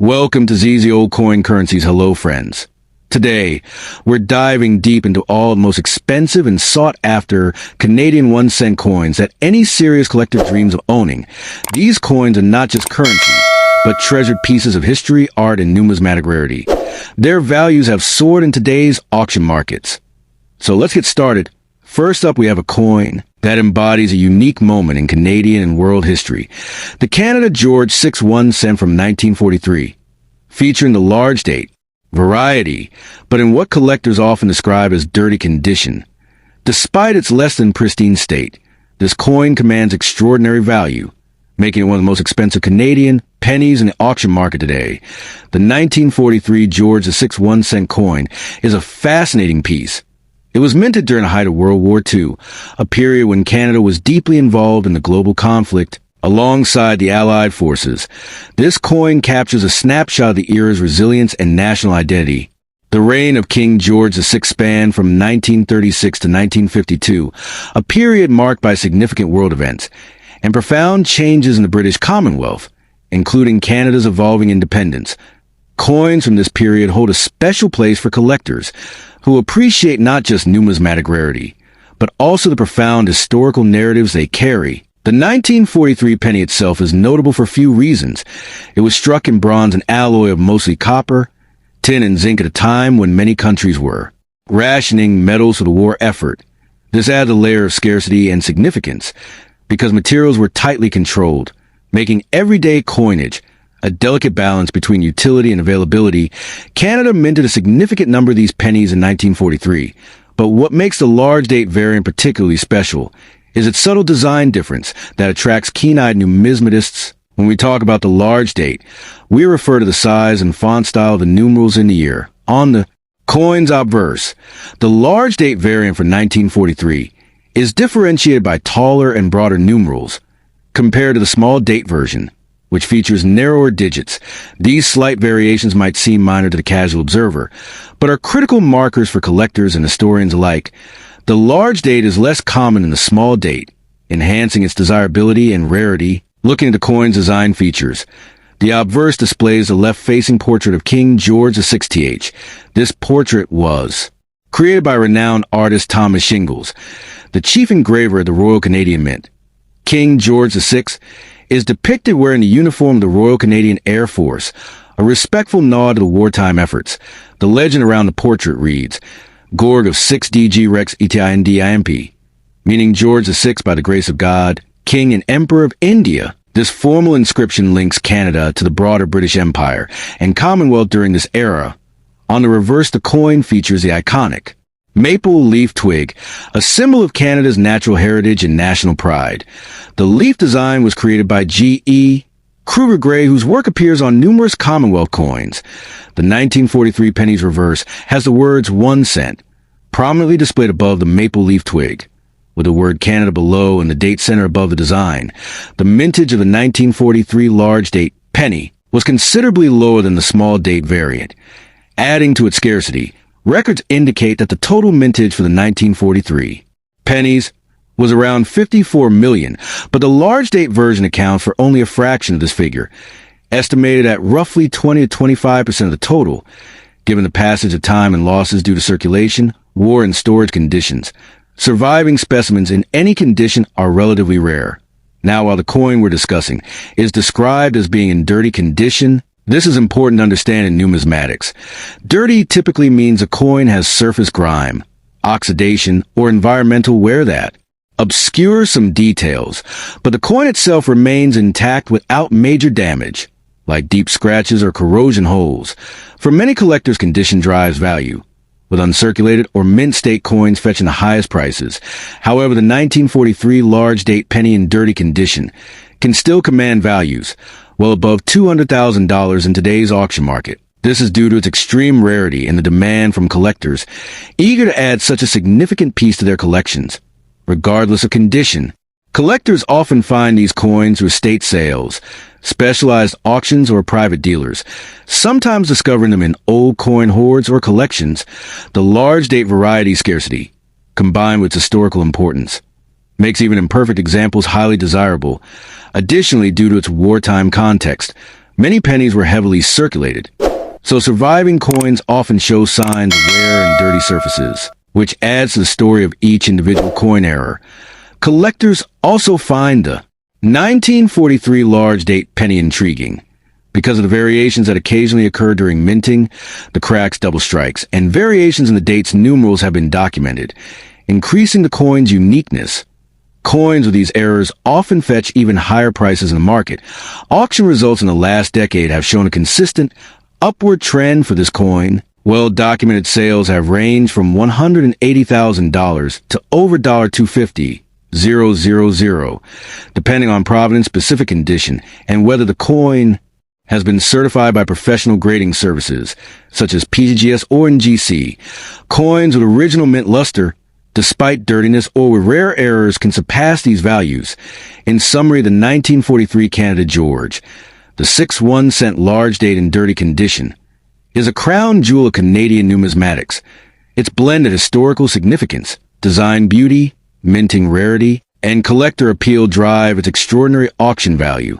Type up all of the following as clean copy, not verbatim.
Welcome to ZZ Old Coin Currencies. Hello, friends. Today, we're diving deep into all the most expensive and sought-after Canadian 1-cent coins that any serious collector dreams of owning. These coins are not just currency, but treasured pieces of history, art, and numismatic rarity. Their values have soared in today's auction markets. So let's get started. First up, we have a coin that embodies a unique moment in Canadian and world history. The Canada George 6 1 cent from 1943, featuring the large date, variety, but in what collectors often describe as dirty condition. Despite its less than pristine state, this coin commands extraordinary value, making it one of the most expensive Canadian pennies in the auction market today. The 1943 George 6 1 cent coin is a fascinating piece. It was minted during the height of World War II, a period when Canada was deeply involved in the global conflict alongside the Allied forces. This coin captures a snapshot of the era's resilience and national identity. The reign of King George VI spanned from 1936 to 1952, a period marked by significant world events and profound changes in the British Commonwealth, including Canada's evolving independence. Coins from this period hold a special place for collectors who appreciate not just numismatic rarity, but also the profound historical narratives they carry. The 1943 penny itself is notable for a few reasons. It was struck in bronze and alloy of mostly copper, tin, and zinc at a time when many countries were rationing metals for the war effort. This added a layer of scarcity and significance because materials were tightly controlled, making everyday coinage a delicate balance between utility and availability. Canada minted a significant number of these pennies in 1943, but what makes the large date variant particularly special is its subtle design difference that attracts keen-eyed numismatists. When we talk about the large date, we refer to the size and font style of the numerals in the year. On the coin's obverse, the large date variant for 1943 is differentiated by taller and broader numerals compared to the small date version, which features narrower digits. These slight variations might seem minor to the casual observer, but are critical markers for collectors and historians alike. The large date is less common than the small date, enhancing its desirability and rarity. Looking at the coin's design features, the obverse displays a left-facing portrait of King George VI. This portrait was created by renowned artist Thomas Shingles, the chief engraver of the Royal Canadian Mint. King George VI is depicted wearing the uniform of the Royal Canadian Air Force, a respectful nod to the wartime efforts. The legend around the portrait reads, Gorg of 6DG Rex ETINDIMP, meaning George VI by the grace of God, King and Emperor of India. This formal inscription links Canada to the broader British Empire and Commonwealth during this era. On the reverse, the coin features the iconic maple leaf twig, a symbol of Canada's natural heritage and national pride. The leaf design was created by G.E. Kruger Gray, whose work appears on numerous Commonwealth coins. The 1943 penny's reverse has the words 1 cent, prominently displayed above the maple leaf twig, with the word Canada below and the date center above the design. The mintage of the 1943 large date penny was considerably lower than the small date variant, adding to its scarcity. Records indicate that the total mintage for the 1943 pennies was around 54 million, but the large date version accounts for only a fraction of this figure, estimated at roughly 20 to 25% of the total. Given the passage of time and losses due to circulation, war, and storage conditions, surviving specimens in any condition are relatively rare. Now, while the coin we're discussing is described as being in dirty condition, this is important to understand in numismatics. Dirty typically means a coin has surface grime, oxidation, or environmental wear that obscures some details, but the coin itself remains intact without major damage, like deep scratches or corrosion holes. For many collectors, condition drives value, with uncirculated or mint state coins fetching the highest prices. However, the 1943 large date penny in dirty condition can still command values well above $200,000 in today's auction market. This is due to its extreme rarity and the demand from collectors eager to add such a significant piece to their collections, regardless of condition. Collectors often find these coins through estate sales, specialized auctions, or private dealers, sometimes discovering them in old coin hoards or collections. The large date variety scarcity, combined with historical importance, makes even imperfect examples highly desirable. Additionally, due to its wartime context, Many pennies were heavily circulated, so surviving coins often show signs of wear and dirty surfaces, which adds to the story of each individual coin era. Collectors also find the 1943 large date penny intriguing because of the variations that occasionally occur during minting, the cracks, double strikes, and variations in the date's numerals have been documented, increasing the coin's uniqueness. Coins with these errors often fetch even higher prices in the market. Auction results in the last decade have shown a consistent upward trend for this coin. Well-documented sales have ranged from $180,000 to over $250,000, depending on provenance, specific condition, and whether the coin has been certified by professional grading services, such as PGS or NGC. Coins with original mint luster, despite dirtiness or with rare errors, can surpass these values. In summary, the 1943 Canada George, the 6 cent large date in dirty condition, is a crown jewel of Canadian numismatics. Its blend of historical significance, design beauty, minting rarity, and collector appeal drive its extraordinary auction value.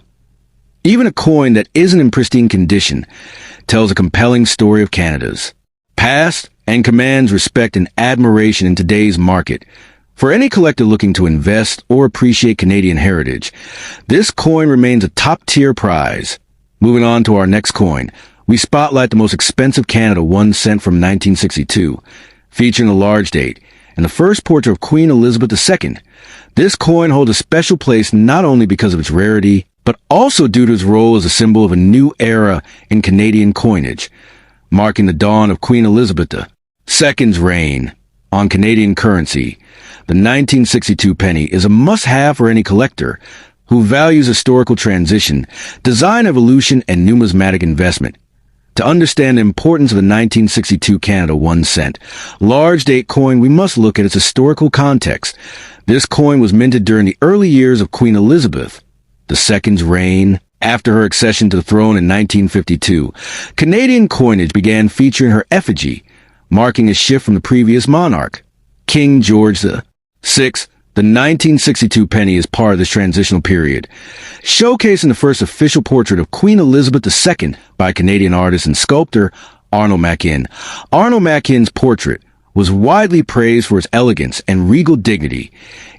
Even a coin that isn't in pristine condition tells a compelling story of Canada's past and commands respect and admiration in today's market. For any collector looking to invest or appreciate Canadian heritage, this coin remains a top-tier prize. Moving on to our next coin, we spotlight the most expensive Canada 1 cent from 1962, featuring a large date and the first portrait of Queen Elizabeth II. This coin holds a special place not only because of its rarity, but also due to its role as a symbol of a new era in Canadian coinage, marking the dawn of Queen Elizabeth II's reign. On Canadian currency, the 1962 penny is a must-have for any collector who values historical transition, design evolution, and numismatic investment. To understand the importance of the 1962 Canada 1 cent large date coin, we must look at its historical context. This coin was minted during the early years of Queen Elizabeth II's reign. After her accession to the throne in 1952, Canadian coinage began featuring her effigy, marking a shift from the previous monarch, King George VI. The 1962 penny is part of this transitional period, showcasing the first official portrait of Queen Elizabeth II by Canadian artist and sculptor Arnold Machin. Arnold Machin's portrait was widely praised for its elegance and regal dignity.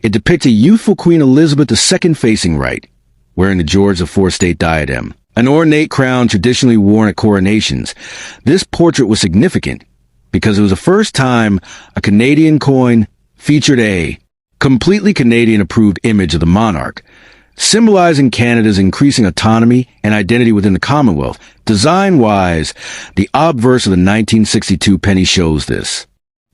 It depicts a youthful Queen Elizabeth II facing right, wearing the George IV state diadem, an ornate crown traditionally worn at coronations. This portrait was significant because it was the first time a Canadian coin featured a completely Canadian-approved image of the monarch, symbolizing Canada's increasing autonomy and identity within the Commonwealth. Design-wise, the obverse of the 1962 penny shows this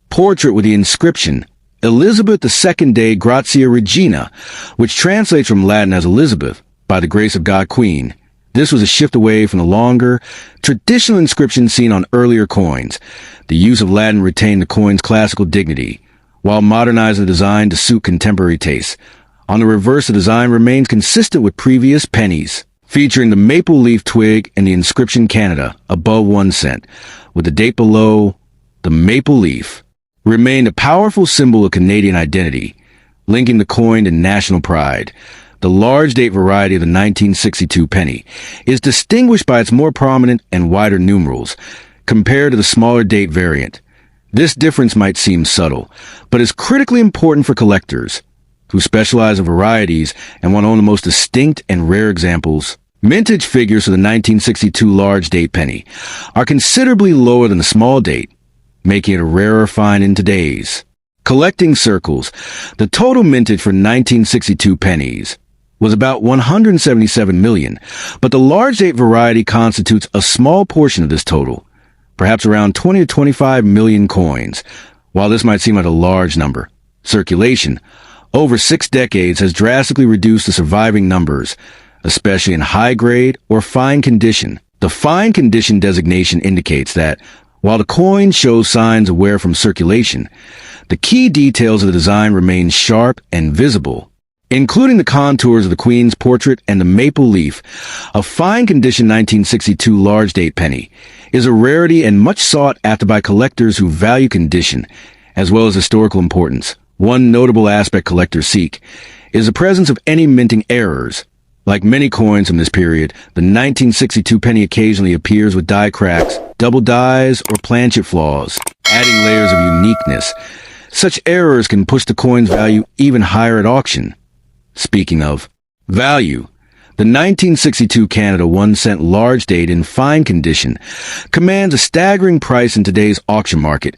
portrait with the inscription, Elizabeth II Dei Gratia Regina, which translates from Latin as Elizabeth, by the grace of God Queen. This was a shift away from the longer, traditional inscription seen on earlier coins. The use of Latin retained the coin's classical dignity, while modernizing the design to suit contemporary tastes. On the reverse, the design remains consistent with previous pennies, featuring the maple leaf twig and the inscription Canada above 1 cent, with the date below. The maple leaf remained a powerful symbol of Canadian identity, linking the coin to national pride. The large date variety of the 1962 penny is distinguished by its more prominent and wider numerals, compared to the smaller date variant. This difference might seem subtle, but is critically important for collectors who specialize in varieties and want to own the most distinct and rare examples. Mintage figures for the 1962 large date penny are considerably lower than the small date, making it a rarer find in today's collecting circles. The total mintage for 1962 pennies was about 177 million, but the large date variety constitutes a small portion of this total, perhaps around 20 to 25 million coins. While this might seem like a large number, circulation over 6 decades has drastically reduced the surviving numbers, especially in high grade or fine condition. The fine condition designation indicates that while the coin shows signs of wear from circulation, the key details of the design remain sharp and visible, including the contours of the Queen's portrait and the maple leaf. A fine condition 1962 large date penny is a rarity and much sought after by collectors who value condition as well as historical importance. One notable aspect collectors seek is the presence of any minting errors, Like many coins from this period, the 1962 penny occasionally appears with die cracks, double dies, or planchet flaws, adding layers of uniqueness. Such errors can push the coin's value even higher at auction. Speaking of value, the 1962 Canada 1-cent large date in fine condition commands a staggering price in today's auction market,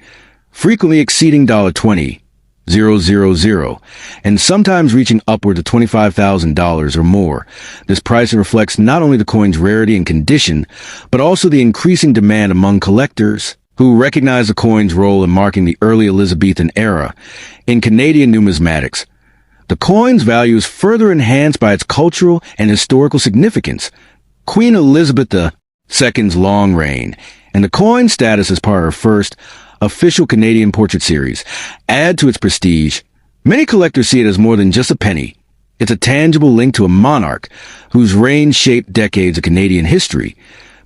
frequently exceeding $20,000, and sometimes reaching upward of $25,000 or more. This pricing reflects not only the coin's rarity and condition, but also the increasing demand among collectors who recognize the coin's role in marking the early Elizabethan era. In Canadian numismatics, the coin's value is further enhanced by its cultural and historical significance. Queen Elizabeth II's long reign and the coin's status as part of her first official Canadian portrait series add to its prestige. Many collectors see it as more than just a penny. It's a tangible link to a monarch whose reign shaped decades of Canadian history.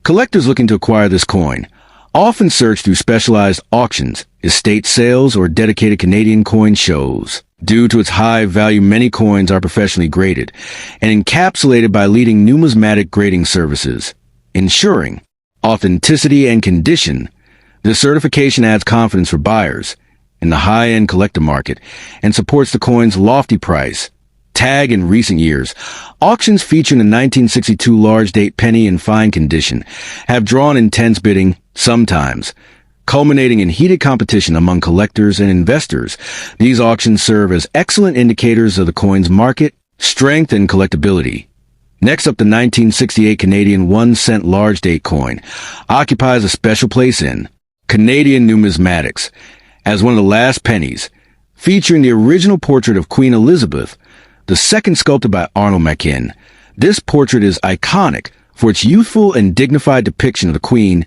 Collectors looking to acquire this coin often search through specialized auctions, estate sales, or dedicated Canadian coin shows. Due to its high value, many coins are professionally graded and encapsulated by leading numismatic grading services, ensuring authenticity and condition. This certification adds confidence for buyers in the high-end collector market and supports the coin's lofty price tag. In recent years, auctions featuring the 1962 large date penny in fine condition have drawn intense bidding, sometimes culminating in heated competition among collectors and investors. These auctions serve as excellent indicators of the coin's market strength and collectability. Next up, the 1968 Canadian 1-cent large date coin occupies a special place in Canadian numismatics as one of the last pennies, featuring the original portrait of Queen Elizabeth II sculpted by Arnold Machin. This portrait is iconic for its youthful and dignified depiction of the Queen.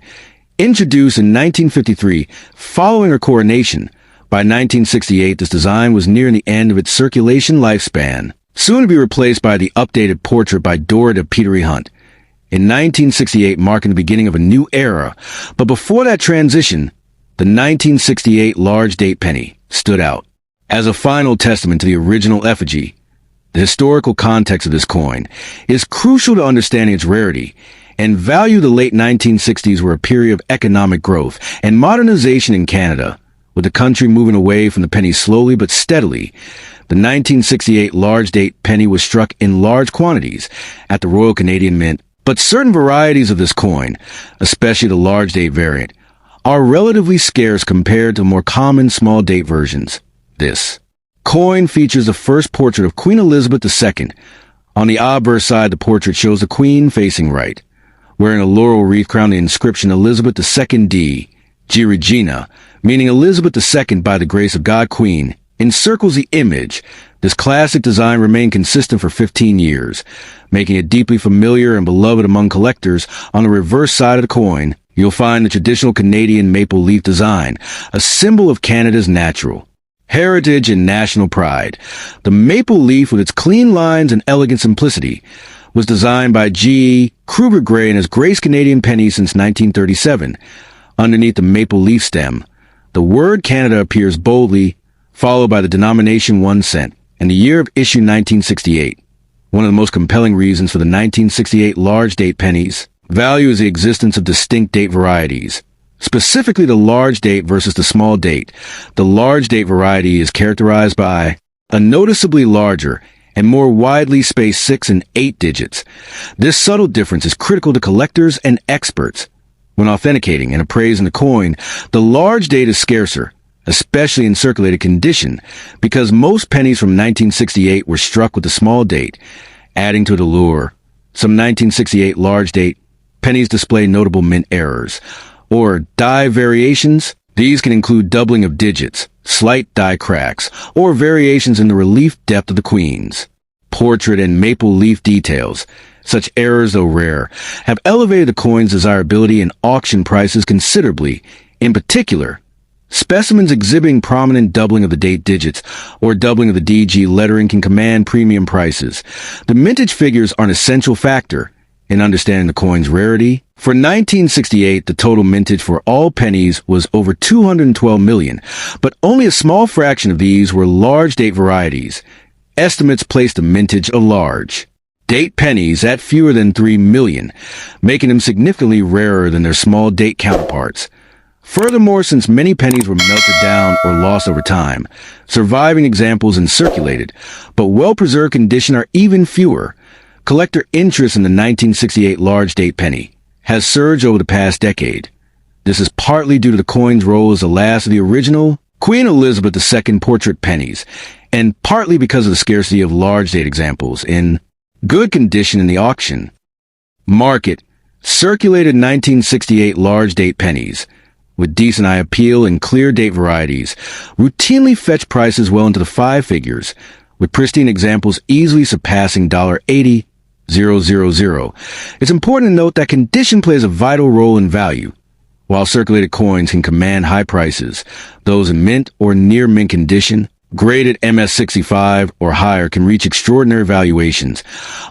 Introduced in 1953 following her coronation, by 1968 this design was nearing the end of its circulation lifespan, soon to be replaced by the updated portrait by Dorothy Petery Hunt in 1968, marking the beginning of a new era. But before that transition, the 1968 large date penny stood out as a final testament to the original effigy. The historical context of this coin is crucial to understanding its rarity and value. The late 1960s were a period of economic growth and modernization in Canada, with the country moving away from the penny slowly but steadily. The 1968 large date penny was struck in large quantities at the Royal Canadian Mint, but certain varieties of this coin, especially the large date variant, are relatively scarce compared to more common small date versions. This coin features the first portrait of Queen Elizabeth II. On the obverse side, the portrait shows the Queen facing right, wearing a laurel wreath crowned the inscription Elizabeth II D. G. Regina, meaning Elizabeth II by the grace of God Queen, encircles the image. This classic design remained consistent for 15 years, making it deeply familiar and beloved among collectors. On the reverse side of the coin, you'll find the traditional Canadian maple leaf design, a symbol of Canada's natural heritage and national pride. The maple leaf, with its clean lines and elegant simplicity, was designed by G. Kruger Gray and has graced Canadian pennies since 1937. Underneath the maple leaf stem, the word Canada appears boldly, followed by the denomination 1 cent and the year of issue 1968. One of the most compelling reasons for the 1968 large date pennies value is the existence of distinct date varieties, specifically the large date versus the small date. The large date variety is characterized by a noticeably larger and more widely spaced 6 and 8 digits. This subtle difference is critical to collectors and experts. When authenticating and appraising the coin, the large date is scarcer, especially in circulated condition, because most pennies from 1968 were struck with the small date, adding to the allure. Some 1968 large date pennies display notable mint errors, or die variations. These can include doubling of digits, slight die cracks, or variations in the relief depth of the Queen's portrait and maple leaf details. Such errors, though rare, have elevated the coin's desirability and auction prices considerably. In particular, specimens exhibiting prominent doubling of the date digits or doubling of the DG lettering can command premium prices. The mintage figures are an essential factor in understanding the coin's rarity. For 1968, the total mintage for all pennies was over 212 million, but only a small fraction of these were large date varieties. Estimates place the mintage of large date pennies at fewer than 3 million, making them significantly rarer than their small date counterparts. Furthermore, since many pennies were melted down or lost over time, surviving examples and circulated, but well-preserved condition are even fewer. Collector interest in the 1968 large date penny has surged over the past decade. This is partly due to the coin's role as the last of the original Queen Elizabeth II portrait pennies, and partly because of the scarcity of large date examples in good condition in the auction market. Circulated 1968 large date pennies with decent eye appeal and clear date varieties routinely fetch prices well into the five figures, with pristine examples easily surpassing $80,000. It's important to note that condition plays a vital role in value. While circulated coins can command high prices, those in mint or near mint condition, graded MS65 or higher, can reach extraordinary valuations.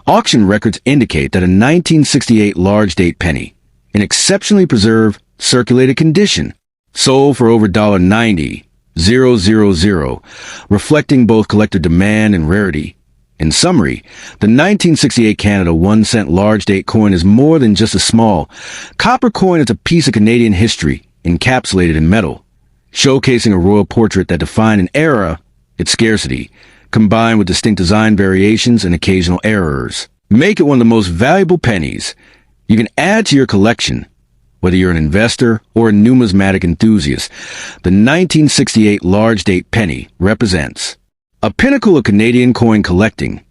Auction records indicate that a 1968 large date penny, in exceptionally preserved, circulated condition, sold for over $90,000, reflecting both collector demand and rarity. In summary, the 1968 Canada 1 cent large date coin is more than just a small copper coin. It's a piece of Canadian history encapsulated in metal, showcasing a royal portrait that defined an era. Its scarcity, combined with distinct design variations and occasional errors, make it one of the most valuable pennies you can add to your collection. Whether you're an investor or a numismatic enthusiast, the 1968 large date penny represents a pinnacle of Canadian coin collecting.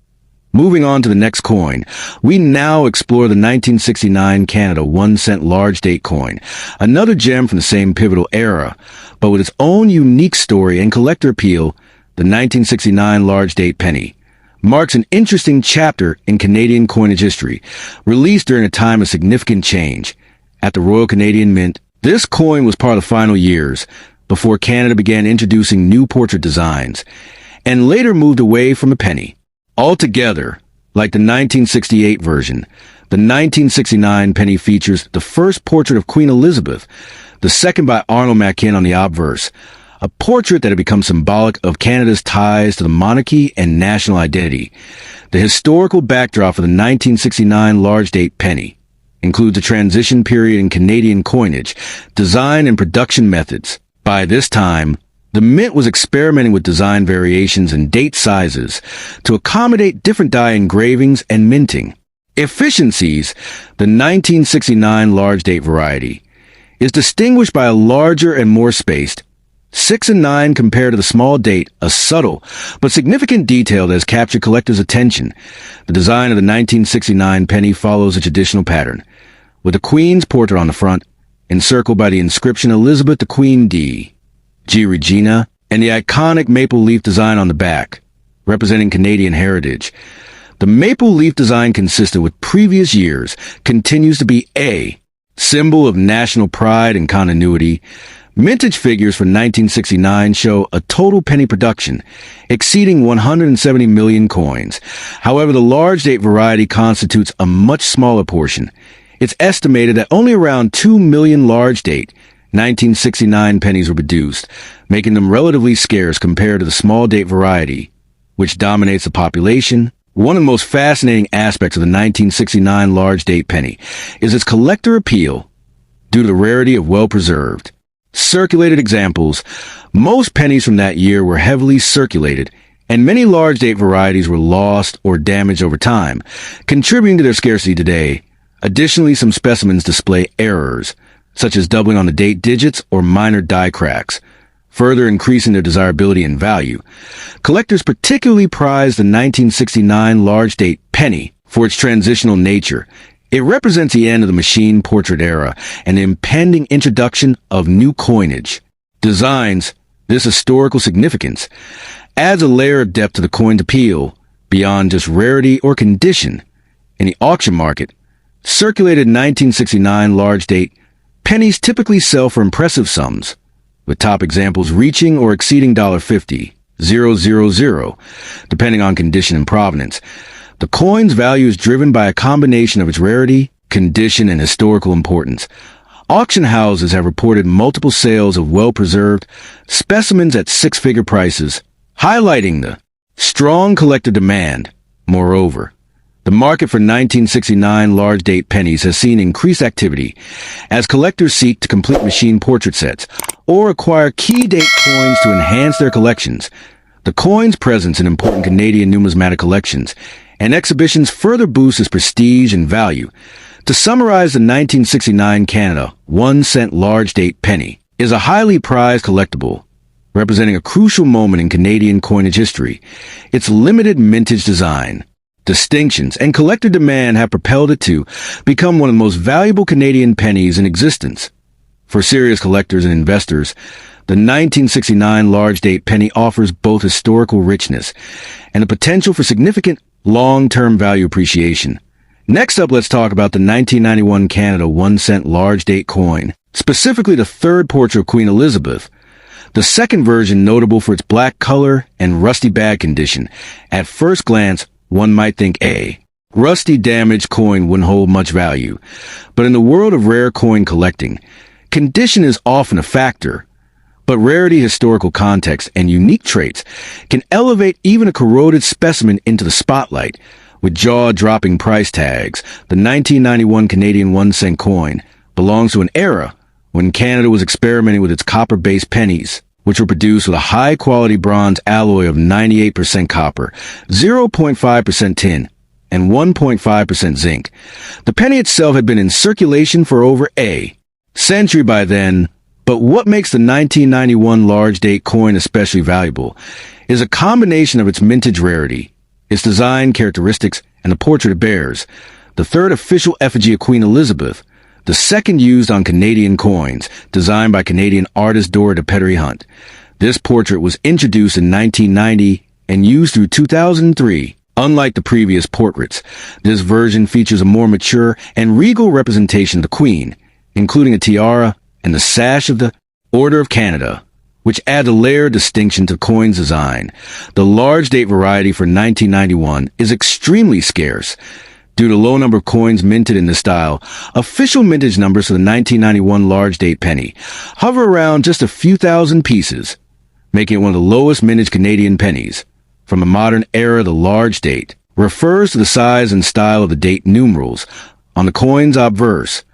Moving on to the next coin, we now explore the 1969 Canada 1 cent large date coin, another gem from the same pivotal era, but with its own unique story and collector appeal. The 1969 large date penny marks an interesting chapter in Canadian coinage history, released during a time of significant change. At the Royal Canadian Mint, this coin was part of the final years before Canada began introducing new portrait designs, and later moved away from a penny altogether. Like the 1968 version, the 1969 penny features the first portrait of Queen Elizabeth, the second by Arnold Mackin on the obverse, a portrait that had become symbolic of Canada's ties to the monarchy and national identity. The historical backdrop for the 1969 large date penny includes a transition period in Canadian coinage, design and production methods. By this time, the Mint was experimenting with design variations and date sizes to accommodate different die engravings and minting efficiencies. The 1969 large date variety is distinguished by a larger and more spaced 6 and 9 compared to the small date, a subtle but significant detail that has captured collectors' attention. The design of the 1969 penny follows a traditional pattern, with the Queen's portrait on the front, encircled by the inscription Elizabeth the Queen D. G. Regina, and the iconic maple leaf design on the back, representing Canadian heritage. The maple leaf design, consistent with previous years, continues to be a symbol of national pride and continuity. Mintage figures for 1969 show a total penny production exceeding 170 million coins. However, the large date variety constitutes a much smaller portion. It's estimated that only around 2 million large date 1969 pennies were produced, making them relatively scarce compared to the small date variety, which dominates the population. One of the most fascinating aspects of the 1969 large date penny is its collector appeal due to the rarity of well-preserved, circulated examples. Most pennies from that year were heavily circulated, and many large date varieties were lost or damaged over time, contributing to their scarcity today. Additionally, some specimens display errors, such as doubling on the date digits or minor die cracks, further increasing their desirability and value. Collectors particularly prize the 1969 large date penny for its transitional nature. It represents the end of the machine portrait era and the impending introduction of new coinage designs. This historical significance adds a layer of depth to the coin's appeal beyond just rarity or condition. In the auction market, circulated 1969 large date pennies typically sell for impressive sums, with top examples reaching or exceeding $50,000, depending on condition and provenance. The coin's value is driven by a combination of its rarity, condition, and historical importance. Auction houses have reported multiple sales of well-preserved specimens at six-figure prices, highlighting the strong collector demand. Moreover, The market for 1969 large-date pennies has seen increased activity as collectors seek to complete machine portrait sets or acquire key date coins to enhance their collections. The coin's presence in important Canadian numismatic collections and exhibitions further boost its prestige and value. To summarize, the 1969 Canada 1-cent large-date penny is a highly prized collectible, representing a crucial moment in Canadian coinage history. Its limited mintage design, distinctions, and collector demand have propelled it to become one of the most valuable Canadian pennies in existence. For serious collectors and investors, the 1969 large-date penny offers both historical richness and the potential for significant long-term value appreciation. Next up, let's talk about the 1991 Canada 1-cent large-date coin, specifically the third portrait of Queen Elizabeth. The second version, notable for its black color and rusty bag condition. At first glance, one might think a rusty, damaged coin wouldn't hold much value. But in the world of rare coin collecting, condition is often a factor. But rarity, historical context, and unique traits can elevate even a corroded specimen into the spotlight. With jaw-dropping price tags, the 1991 Canadian 1-cent coin belongs to an era when Canada was experimenting with its copper-based pennies, which were produced with a high-quality bronze alloy of 98% copper, 0.5% tin, and 1.5% zinc. The penny itself had been in circulation for over a century by then, but what makes the 1991 large-date coin especially valuable is a combination of its mintage rarity, its design characteristics, and the portrait it bears. The third official effigy of Queen Elizabeth, the second used on Canadian coins, designed by Canadian artist Dora de Petrie-Hunt. This portrait was introduced in 1990 and used through 2003. Unlike the previous portraits, this version features a more mature and regal representation of the Queen, including a tiara and the sash of the Order of Canada, which add a layered distinction to the coin's design. The large-date variety for 1991 is extremely scarce. Due to low number of coins minted in this style, official mintage numbers for the 1991 large-date penny hover around just a few thousand pieces, making it one of the lowest mintage Canadian pennies. From a modern era, the large date refers to the size and style of the date numerals on the coin's obverse,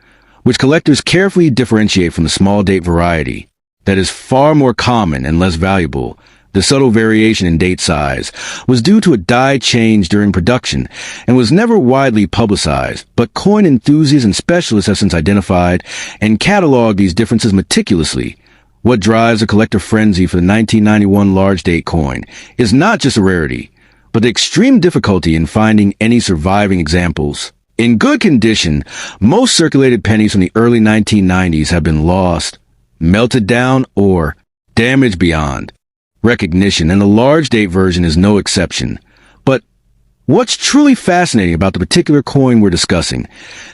which collectors carefully differentiate from the small date variety that is far more common and less valuable. The subtle variation in date size was due to a die change during production and was never widely publicized, but coin enthusiasts and specialists have since identified and cataloged these differences meticulously. What drives a collector frenzy for the 1991 large date coin is not just a rarity, but the extreme difficulty in finding any surviving examples. In good condition, most circulated pennies from the early 1990s have been lost, melted down, or damaged beyond recognition, and the large date version is no exception. But what's truly fascinating about the particular coin we're discussing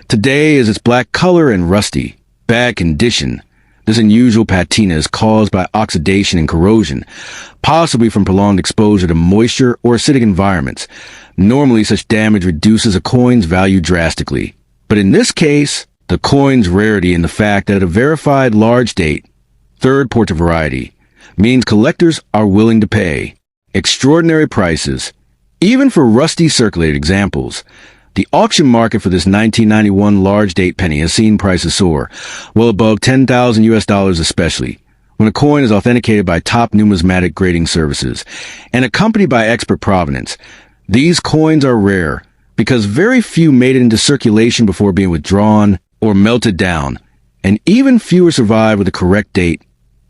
today is its black color and rusty, bad condition. This unusual patina is caused by oxidation and corrosion, possibly from prolonged exposure to moisture or acidic environments. Normally, such damage reduces a coin's value drastically. But in this case, the coin's rarity and the fact that a verified large date, third portrait variety, means collectors are willing to pay extraordinary prices, even for rusty circulated examples. The auction market for this 1991 large date penny has seen prices soar, well above $10,000 especially, when a coin is authenticated by top numismatic grading services and accompanied by expert provenance. These coins are rare because very few made it into circulation before being withdrawn or melted down, and even fewer survive with the correct date,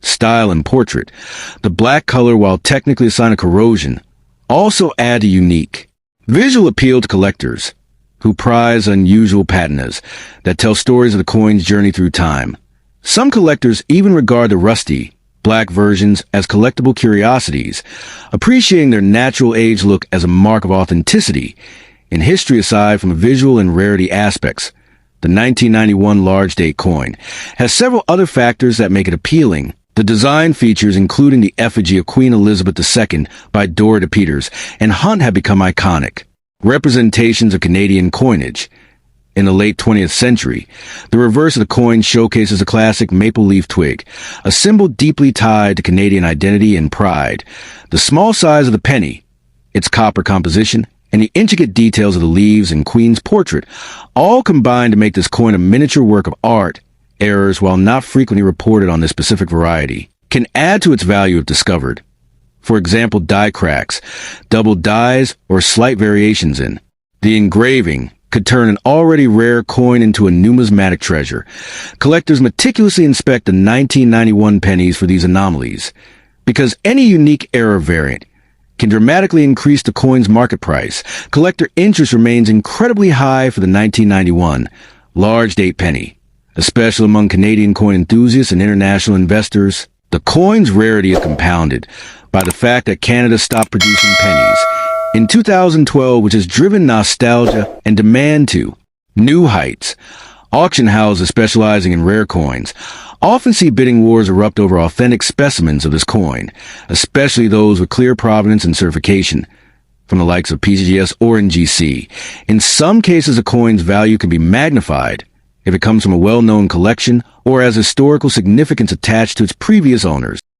style, and portrait. The black color, while technically a sign of corrosion, also add a unique visual appeal to collectors who prize unusual patinas that tell stories of the coin's journey through time. Some collectors even regard the rusty, black versions as collectible curiosities, appreciating their natural age look as a mark of authenticity. In history, aside from visual and rarity aspects, the 1991 large date coin has several other factors that make it appealing. The design features, including the effigy of Queen Elizabeth II by Dora de Peters and Hunt, have become iconic representations of Canadian coinage. In the late 20th century, the reverse of the coin showcases a classic maple leaf twig, a symbol deeply tied to Canadian identity and pride. The small size of the penny, its copper composition, and the intricate details of the leaves and queen's portrait all combine to make this coin a miniature work of art. Errors, while not frequently reported on this specific variety, can add to its value if discovered. For example, die cracks, double dies, or slight variations in the engraving could turn an already rare coin into a numismatic treasure. Collectors meticulously inspect the 1991 pennies for these anomalies, because any unique error variant can dramatically increase the coin's market price. Collector interest remains incredibly high for the 1991 large date penny, especially among Canadian coin enthusiasts and international investors. The coin's rarity is compounded by the fact that Canada stopped producing pennies in 2012, which has driven nostalgia and demand to new heights. Auction houses specializing in rare coins often see bidding wars erupt over authentic specimens of this coin, especially those with clear provenance and certification from the likes of PGS or NGC. In some cases, a coin's value can be magnified if it comes from a well-known collection or has historical significance attached to its previous owners.